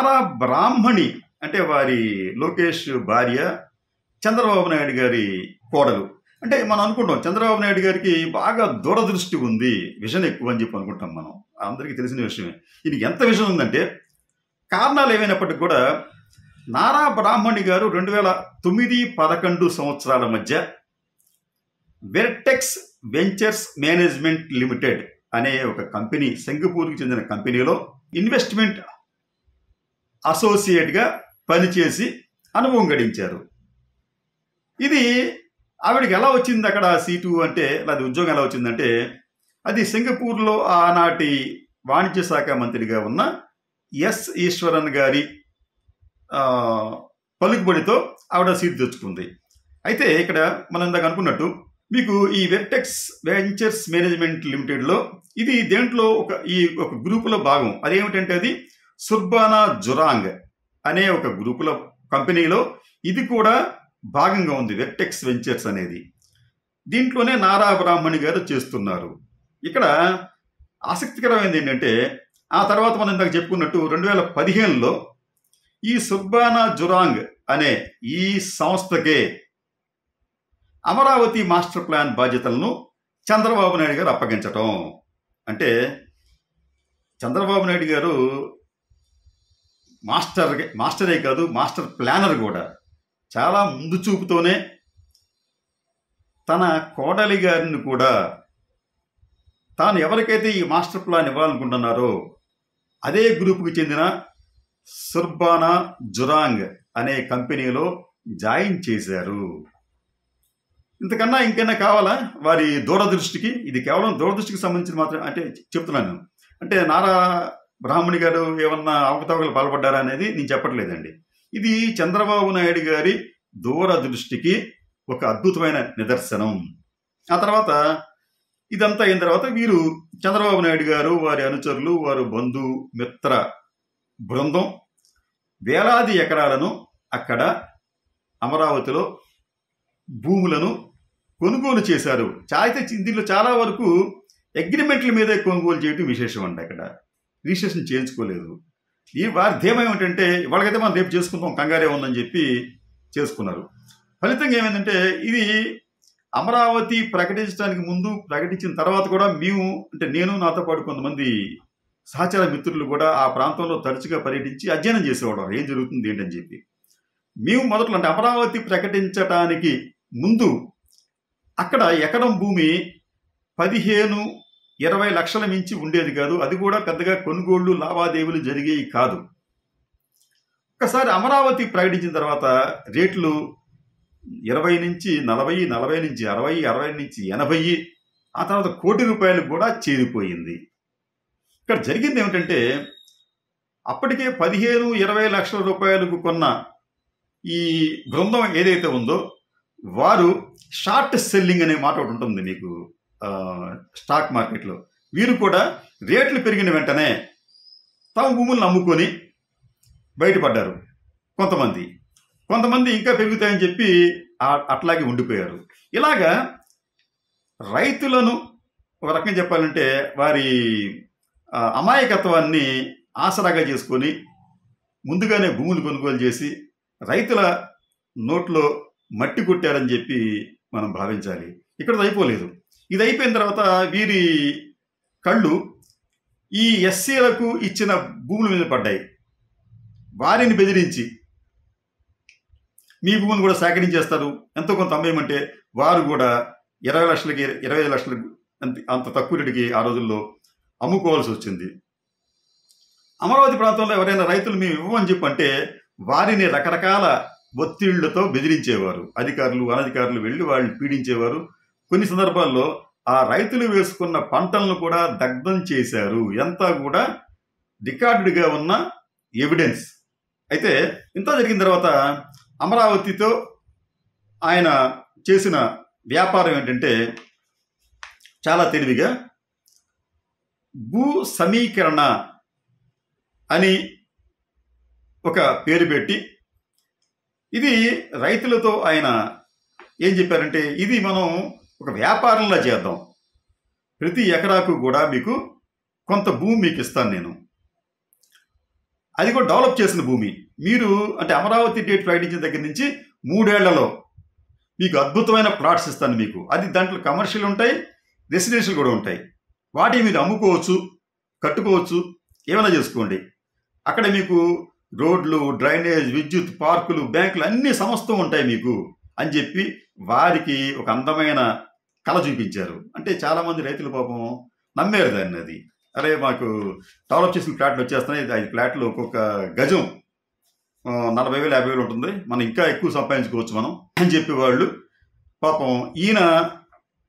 నారా బ్రాహ్మణి అంటే వారి లోకేష్ భార్య, చంద్రబాబు నాయుడు గారి కోడలు. అంటే మనం అనుకుంటాం చంద్రబాబు నాయుడు గారికి బాగా దూరదృష్టి ఉంది, విజన్ ఎక్కువ అని చెప్పి అనుకుంటాం మనం. అందరికీ తెలిసిన విషయమే. ఇది ఎంత విజన్ ఉందంటే కారణాలు ఏమైనప్పటికీ కూడా నారా బ్రాహ్మణి గారు 2009-11 సంవత్సరాల మధ్య వెర్టెక్స్ వెంచర్స్ మేనేజ్మెంట్ లిమిటెడ్ అనే ఒక కంపెనీ, సింగపూర్కి చెందిన కంపెనీలో ఇన్వెస్ట్మెంట్ అసోసియేట్గా పనిచేసి అనుభవం గడించారు. ఇది ఆవిడకి ఎలా వచ్చింది అక్కడ సీటు అంటే, లేదా ఉద్యోగం ఎలా వచ్చిందంటే, అది సింగపూర్లో ఆనాటి వాణిజ్య శాఖ మంత్రిగా ఉన్న ఎస్ ఈశ్వరన్ గారి పలుకుబడితో ఆవిడ సీటు తెచ్చుకుంది. అయితే ఇక్కడ మనం ఇందాక అనుకున్నట్టు మీకు ఈ వెర్టెక్స్ వెంచర్స్ మేనేజ్మెంట్ లిమిటెడ్లో ఇది దేంట్లో ఒక గ్రూపులో భాగం. అదేమిటంటే అది సుర్బానా జురాంగ్ అనే ఒక గ్రూపులో కంపెనీలో ఇది కూడా భాగంగా ఉంది, వెర్టెక్స్ వెంచర్స్ అనేది. దీంట్లోనే నారా బ్రాహ్మణి గారు చేస్తున్నారు. ఇక్కడ ఆసక్తికరమైనది ఏంటంటే ఆ తర్వాత మనం ఇందాక చెప్పుకున్నట్టు 2015లో ఈ సుర్బానా జురాంగ్ అనే ఈ సంస్థకే అమరావతి మాస్టర్ ప్లాన్ బాధ్యతలను చంద్రబాబు నాయుడు గారు అప్పగించటం. అంటే చంద్రబాబు నాయుడు గారు మాస్టరే కాదు, మాస్టర్ ప్లానర్ కూడా. చాలా ముందు చూపుతోనే తన కోడలి గారిని కూడా తాను ఎవరికైతే ఈ మాస్టర్ ప్లాన్ ఇవ్వాలనుకుంటున్నారో అదే గ్రూపుకి చెందిన సుర్బానా జురాంగ్ అనే కంపెనీలో జాయిన్ చేశారు. ఇంతకన్నా ఇంకైనా కావాలా వారి దూరదృష్టికి? ఇది కేవలం దూరదృష్టికి సంబంధించి మాత్రం అంటే చెప్తున్నాను. అంటే నారా బ్రాహ్మణి గారు ఏమన్నా అవకతవకలు పాల్పడ్డారా అనేది నేను చెప్పట్లేదండి. ఇది చంద్రబాబు నాయుడు గారి దూరదృష్టికి ఒక అద్భుతమైన నిదర్శనం. ఆ తర్వాత ఇదంతా అయిన తర్వాత వీరు చంద్రబాబు నాయుడు గారు, వారి అనుచరులు, వారు బంధు మిత్ర బృందం వేలాది ఎకరాలను అక్కడ అమరావతిలో భూములను కొనుగోలు చేశారు. అయితే దీంట్లో చాలా వరకు అగ్రిమెంట్ల మీదే కొనుగోలు చేయడం విశేషం అండి. అక్కడ రిజిస్ట్రేషన్ చేయించుకోలేదు. ఈ వారి ధేమం ఏమిటంటే వాళ్ళకైతే మనం రేపు చేసుకుంటాం, కంగారే ఉందని చెప్పి చేసుకున్నారు. ఫలితంగా ఏమైందంటే ఇది అమరావతి ప్రకటించడానికి ముందు, ప్రకటించిన తర్వాత కూడా మేము అంటే నేను, నాతో పాటు కొంతమంది సహచర మిత్రులు కూడా ఆ ప్రాంతంలో తరచుగా పర్యటించి అధ్యయనం చేసేవాడు ఏం జరుగుతుంది ఏంటని చెప్పి. మేము మొదట్లో అంటే అమరావతి ప్రకటించటానికి ముందు అక్కడ ఎకరం భూమి 15-20 లక్షల మించి ఉండేది కాదు. అది కూడా పెద్దగా కొనుగోళ్లు లావాదేవీలు జరిగేవి కాదు. ఒకసారి అమరావతి ప్రకటించిన తర్వాత రేట్లు 20 నుంచి 40, 40 నుంచి 60, 60 నుంచి 80, ఆ తర్వాత ₹1,00,00,000 కూడా చేరిపోయింది. ఇక్కడ జరిగింది ఏమిటంటే అప్పటికే 15-20 లక్షల రూపాయలకు కొన్న ఈ బృందం ఏదైతే ఉందో వారు షార్ట్ సెల్లింగ్ అనే మాట ఒకటి ఉంటుంది మీకు స్టాక్ మార్కెట్లో. వీరు కూడా రేట్లు పెరిగిన వెంటనే తమ భూములను అమ్ముకొని బయటపడ్డారు. కొంతమంది ఇంకా పెరుగుతాయని చెప్పి అట్లాగే ఉండిపోయారు. ఇలాగా రైతులను ఒక రకంగా చెప్పాలంటే వారి అమాయకత్వాన్ని ఆసరాగా చేసుకొని ముందుగానే భూములు కొనుగోలు చేసి రైతుల నోట్లో మట్టి కొట్టారని చెప్పి మనం భావించాలి. ఇక్కడ అయిపోలేదు. ఇది అయిపోయిన తర్వాత వీరి కళ్ళు ఈ ఎస్సీలకు ఇచ్చిన భూముల మీద పడ్డాయి. వారిని బెదిరించి మీ భూమిని కూడా సేకరించేస్తారు, ఎంతో కొంత అమ్మేయమంటే వారు కూడా 20 లక్షలకి 25 లక్షలకు అంత తక్కువ రేటుకి ఆ రోజుల్లో అమ్ముకోవాల్సి వచ్చింది. అమరావతి ప్రాంతంలో ఎవరైనా రైతులు మేము ఇవ్వమని చెప్పంటే వారిని రకరకాల ఒత్తిళ్లతో బెదిరించేవారు. అధికారులు, అనధికారులు వెళ్ళి వాళ్ళని పీడించేవారు. కొన్ని సందర్భాల్లో ఆ రైతులు వేసుకున్న పంటలను కూడా దగ్ధం చేశారు. అంతా కూడా రికార్డుగా ఉన్న ఎవిడెన్స్. అయితే ఇంత జరిగిన తర్వాత అమరావతితో ఆయన చేసిన వ్యాపారం ఏంటంటే చాలా తెలివిగా భూ సమీకరణ అని ఒక పేరు పెట్టి ఇది రైతులతో ఆయన ఏం చెప్పారంటే ఇది మనం ఒక వ్యాపారంలా చేద్దాం, ప్రతి ఎకరాకు కూడా మీకు కొంత భూమి మీకు ఇస్తాను నేను, అది కూడా డెవలప్ చేసిన భూమి. మీరు అంటే అమరావతి డేట్ ప్రకటించిన దగ్గర నుంచి 3 ఏళ్లలో మీకు అద్భుతమైన ప్లాట్స్ ఇస్తాను మీకు. అది దాంట్లో కమర్షియల్ ఉంటాయి, రెసిడెన్షియల్ కూడా ఉంటాయి. వాటిని మీరు అమ్ముకోవచ్చు, కట్టుకోవచ్చు, ఏమైనా చేసుకోండి. అక్కడ మీకు రోడ్లు, డ్రైనేజ్, విద్యుత్, పార్కులు, బ్యాంకులు అన్ని సమస్తం ఉంటాయి మీకు అని చెప్పి వారికి ఒక అందమైన కళ చూపించారు. అంటే చాలామంది రైతులు పాపం నమ్మారు దాన్ని. అది అరే మాకు డెవలప్ చేసిన ఫ్లాట్లు వచ్చేస్తున్నాయి, 5 ఫ్లాట్లు ఒక్కొక్క గజం 40,000 50,000 ఉంటుంది, మనం ఇంకా ఎక్కువ సంపాదించుకోవచ్చు మనం అని చెప్పేవాళ్ళు. పాపం ఈయన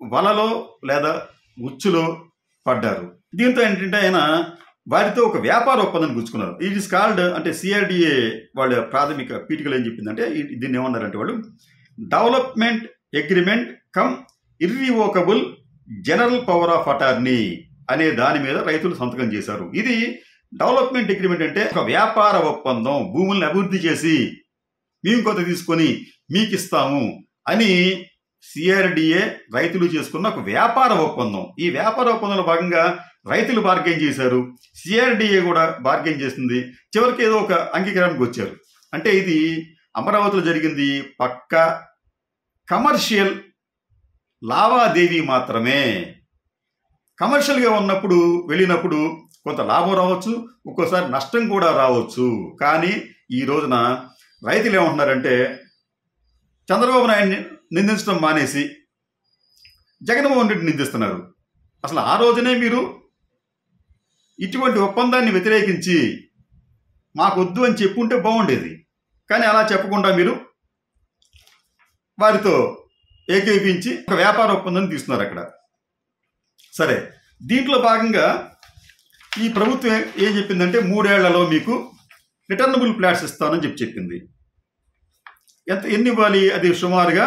వలలో లేదా ఉచ్చులో పడ్డారు. దీంతో ఏంటంటే ఆయన వారితో ఒక వ్యాపార ఒప్పందాన్ని గుర్చుకున్నారు. ఇట్ ఈస్ కాల్డ్ అంటే సిఆర్డిఏ వాళ్ళ ప్రాథమిక పీఠికలు ఏం చెప్పిందంటే దీన్ని ఏమన్నారంటే వాళ్ళు development agreement come irrevocable general power of attorney అనే దాని మీద రైతులు సంతకం చేశారు. ఇది డెవలప్మెంట్ అగ్రిమెంట్ అంటే ఒక వ్యాపార ఒప్పందం, భూములను అభివృద్ధి చేసి మేము కొంత తీసుకొని మీకు ఇస్తాము అని సిఆర్డిఏ రైతులు చేసుకున్న ఒక వ్యాపార ఒప్పందం. ఈ వ్యాపార ఒప్పందంలో భాగంగా రైతులు బార్గెన్ చేశారు, సిఆర్డిఏ కూడా బార్గెన్ చేస్తుంది. చివరికి ఏదో ఒక అంగీకారానికి వచ్చారు. అంటే ఇది అమరావతిలో జరిగింది పక్క కమర్షియల్ లావాదేవీ మాత్రమే. కమర్షియల్గా ఉన్నప్పుడు వెళ్ళినప్పుడు కొంత లాభం రావచ్చు, ఒక్కోసారి నష్టం కూడా రావచ్చు. కానీ ఈ రోజున రైతులు ఏమంటున్నారంటే చంద్రబాబు నాయుడిని నిందించడం మానేసి జగన్మోహన్ రెడ్డి నిందిస్తున్నారు. అసలు ఆ రోజునే మీరు ఇటువంటి ఒప్పందాన్ని వ్యతిరేకించి మాకొద్దు అని చెప్పుంటే బాగుండేది. కానీ అలా చెప్పకుండా మీరు వారితో ఏకీపించి ఒక వ్యాపార ఒప్పందాన్ని తీస్తున్నారు అక్కడ. సరే, దీంట్లో భాగంగా ఈ ప్రభుత్వం ఏం చెప్పిందంటే 3 ఏళ్లలో మీకు రిటర్నబుల్ ఫ్లాట్స్ ఇస్తానని చెప్పింది. ఎన్ని ఇవ్వాలి? అది సుమారుగా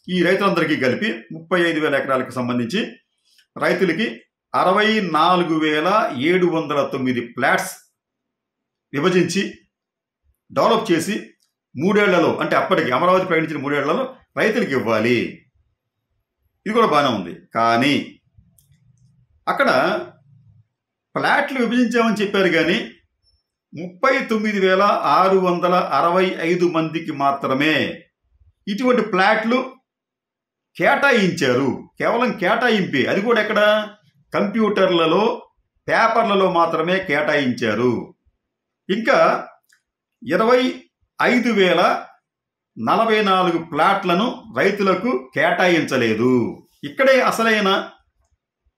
ఈ రైతులందరికీ కలిపి 35,000 ఎకరాలకు సంబంధించి రైతులకి 64,709 ఫ్లాట్స్ విభజించి డెవలప్ చేసి 3 ఏళ్లలో అంటే అప్పటికి అమరావతి ప్రకటించిన 3 ఏళ్లలో రైతులకి ఇవ్వాలి. ఇది కూడా బాగానే ఉంది. కానీ అక్కడ ఫ్లాట్లు విభజించామని చెప్పారు కానీ 39,665 మందికి మాత్రమే ఇటువంటి ఫ్లాట్లు కేటాయించారు. కేవలం కేటాయింపే, అది కూడా ఎక్కడ? కంప్యూటర్లలో, పేపర్లలో మాత్రమే కేటాయించారు. ఇంకా 25,044 ఫ్లాట్లను రైతులకు కేటాయించలేదు. ఇక్కడే అసలైన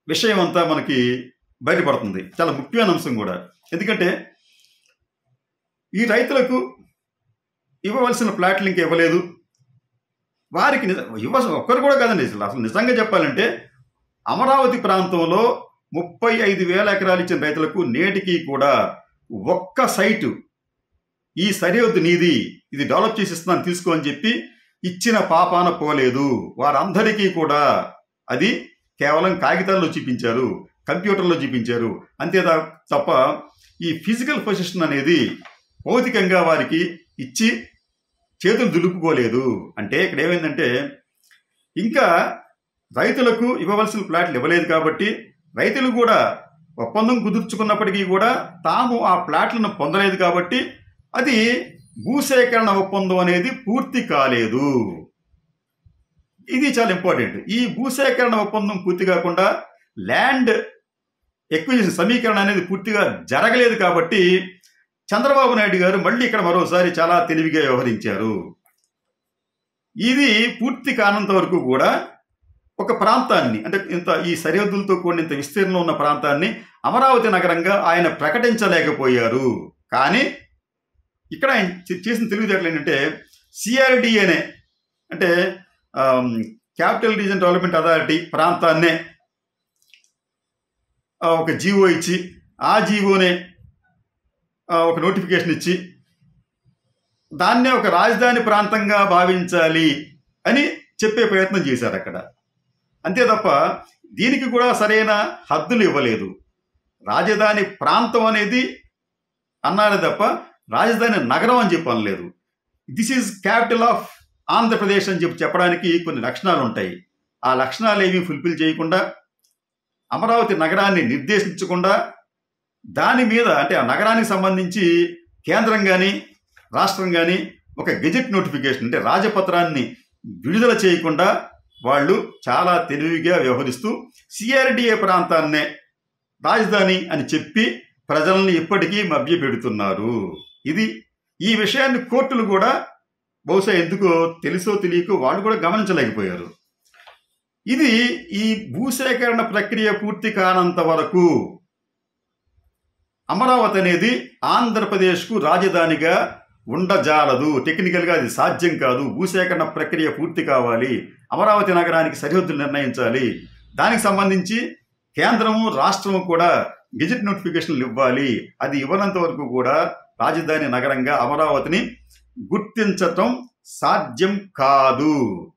విషయం అంతా మనకి బయటపడుతుంది. చాలా ముఖ్యమైన అంశం కూడా. ఎందుకంటే ఈ రైతులకు ఇవ్వవలసిన ఫ్లాట్లు ఇంకా ఇవ్వలేదు. వారికి ఒక్కరు కూడా కాదండి, అసలు నిజంగా చెప్పాలంటే అమరావతి ప్రాంతంలో 35,000 ఎకరాలు ఇచ్చిన రైతులకు నేటికి కూడా ఒక్క సైటు ఈ సరిహద్దు నీది, ఇది డెవలప్ చేసి ఇస్తున్నాను తీసుకో అని చెప్పి ఇచ్చిన పాపాన పోలేదు. వారందరికీ కూడా అది కేవలం కాగితాల్లో చూపించారు, కంప్యూటర్లో చూపించారు అంతే తప్ప ఈ ఫిజికల్ పొజిషన్ అనేది భౌతికంగా వారికి ఇచ్చి చేతులు దులుపుకోలేదు. అంటే ఇక్కడ ఏమైందంటే ఇంకా రైతులకు ఇవ్వవలసిన ఫ్లాట్లు ఇవ్వలేదు కాబట్టి రైతులు కూడా ఒప్పందం కుదుర్చుకున్నప్పటికీ కూడా తాము ఆ ఫ్లాట్లను పొందలేదు కాబట్టి అది భూసేకరణ ఒప్పందం అనేది పూర్తి కాలేదు. ఇది చాలా ఇంపార్టెంట్. ఈ భూసేకరణ ఒప్పందం పూర్తి కాకుండా ల్యాండ్ ఎక్విజిషన్ సమీకరణ అనేది పూర్తిగా జరగలేదు కాబట్టి చంద్రబాబు నాయుడు గారు మళ్ళీ ఇక్కడ మరోసారి చాలా తెలివిగా వ్యవహరించారు. ఇది పూర్తి కానంత వరకు కూడా ఒక ప్రాంతాన్ని అంటే ఈ సరిహద్దులతో కూడిన ఇంత విస్తీర్ణంలో ఉన్న ప్రాంతాన్ని అమరావతి నగరంగా ఆయన ప్రకటించలేకపోయారు. కానీ ఇక్కడ ఆయన చేసిన తెలివితేటలు ఏంటంటే సిఆర్డిఏనే అంటే క్యాపిటల్ రీజన్ డెవలప్మెంట్ అథారిటీ ప్రాంతాన్నే ఒక జీవో ఇచ్చి ఆ జీవోనే ఒక నోటిఫికేషన్ ఇచ్చి దాన్నే ఒక రాజధాని ప్రాంతంగా భావించాలి అని చెప్పే ప్రయత్నం చేశారు అక్కడ. అంతే తప్ప దీనికి కూడా సరైన హద్దులు ఇవ్వలేదు. రాజధాని ప్రాంతం అనేది అన్నారే తప్ప రాజధాని నగరం అని చెప్పి అనలేదు. This is capital of Andhra Pradesh అని చెప్పడానికి కొన్ని లక్షణాలు ఉంటాయి. ఆ లక్షణాలు ఏమీ ఫుల్ఫిల్ చేయకుండా అమరావతి నగరాన్ని నిర్దేశించకుండా దాని మీద అంటే ఆ నగరానికి సంబంధించి కేంద్రం కానీ రాష్ట్రం కానీ ఒక గెజెట్ నోటిఫికేషన్ అంటే రాజపత్రాన్ని విడుదల చేయకుండా వాళ్ళు చాలా తెలివిగా వ్యవహరిస్తూ సిఆర్డిఏ ప్రాంతాన్నే రాజధాని అని చెప్పి ప్రజల్ని ఇప్పటికీ మభ్యపెడుతున్నారు. ఈ విషయాన్ని కోర్టులు కూడా బహుశా ఎందుకో తెలుసో తెలియకో వాళ్ళు కూడా గమనించలేకపోయారు. ఈ భూసేకరణ ప్రక్రియ పూర్తి కానంత వరకు అమరావతి అనేది ఆంధ్రప్రదేశ్కు రాజధానిగా ఉండజాలదు. టెక్నికల్గా అది సాధ్యం కాదు. భూసేకరణ ప్రక్రియ పూర్తి కావాలి, అమరావతి నగరానికి సరిహద్దులు నిర్ణయించాలి, దానికి సంబంధించి కేంద్రము రాష్ట్రము కూడా గెజెట్ నోటిఫికేషన్లు ఇవ్వాలి. అది ఇవ్వనంత వరకు కూడా రాజధాని నగరంగా అమరావతిని గుర్తించటం సాధ్యం కాదు.